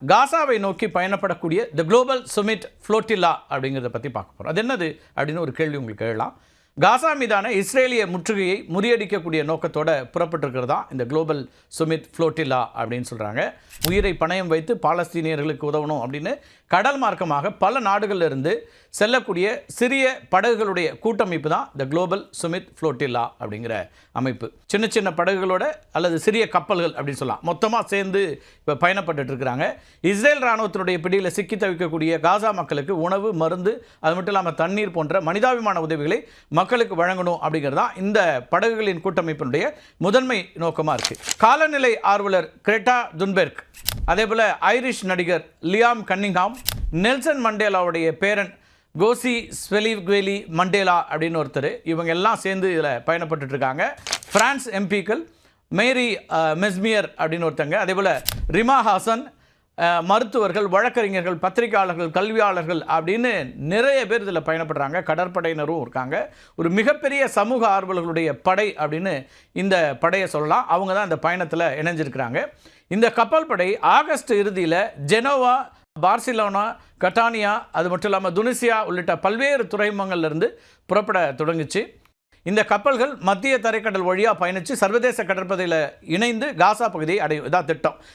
காசாவை நோக்கி பயணப்படக்கூடிய the global Sumud ஃப்ளோட்டில்லா அப்படிங்கிறத பற்றி பார்க்க போகிறோம். அது என்னது அப்படின்னு ஒரு கேள்வி உங்களுக்கு எழலாம். காசா மீதான இஸ்ரேலிய முற்றுகையை முறியடிக்கக்கூடிய நோக்கத்தோடு புறப்பட்டிருக்கிறது தான் இந்த குளோபல் சுமிட் ஃப்ளோட்டில்லா அப்படின்னு சொல்கிறாங்க. உயிரை பணயம் வைத்து பாலஸ்தீனியர்களுக்கு உதவணும் அப்படின்னு கடல் மார்க்கமாக பல நாடுகளில் இருந்து செல்லக்கூடிய சிறிய படகுகளுடைய கூட்டமைப்பு தான் இந்த குளோபல் சுமிட் ஃப்ளோட்டில்லா அப்படிங்கிற அமைப்பு. சின்ன சின்ன படகுகளோட அல்லது சிறிய கப்பல்கள் அப்படின்னு சொல்லலாம், மொத்தமாக சேர்ந்து இப்போ பயணப்பட்டு இருக்கிறாங்க. இஸ்ரேல் இராணுவத்தினுடைய பிடியில் சிக்கி தவிக்கக்கூடிய காசா மக்களுக்கு உணவு, மருந்து, அது மட்டும் இல்லாமல் தண்ணீர் போன்ற மனிதாபிமான உதவிகளை மக்களுக்கு வழங்கணும் அப்படிங்கிறது தான் இந்த படகுகளின் கூட்டமைப்பினுடைய முதன்மை நோக்கமாக இருக்குது. காலநிலை ஆர்வலர் கிரெட்டா துன்பெர்க், அதே போல் ஐரிஷ் நடிகர் லியாம் கன்னிங்ஹாம், நெல்சன் மண்டேலாவுடைய பேரன் கோசி ஸ்வெலிக்வேலி மண்டேலா அப்படின்னு ஒருத்தர், இவங்க எல்லாம் சேர்ந்து இதில் பயணப்பட்டு இருக்காங்க. பிரான்ஸ் எம்பிக்கள் மேரி மெஸ்மியர் அப்படின்னு ஒருத்தங்க, அதே போல் ரிமா ஹாசன், மருத்துவர்கள், வழக்கறிஞர்கள், பத்திரிகையாளர்கள், கல்வியாளர்கள் அப்படின்னு நிறைய பேர் இதில் பயணப்படுறாங்க. கடற்படையினரும் இருக்காங்க. ஒரு மிகப்பெரிய சமூக ஆர்வலர்களுடைய படை அப்படின்னு இந்த படையை சொல்லலாம். அவங்க தான் இந்த பயணத்தில் இணைஞ்சிருக்கிறாங்க. இந்த கப்பல் படை ஆகஸ்ட் இறுதியில் ஜெனோவா, பார்சிலோனா, கட்டானியா, அது மட்டும் இல்லாமல் துனிசியா உள்ளிட்ட பல்வேறு துறைமுகங்கள்லேருந்து புறப்பட தொடங்குச்சு. இந்த கப்பல்கள் மத்திய தரைக்கடல் வழியாக பயணித்து சர்வதேச கடற்படையில் இணைந்து காசா பகுதியை அடையும். இதான் திட்டம்.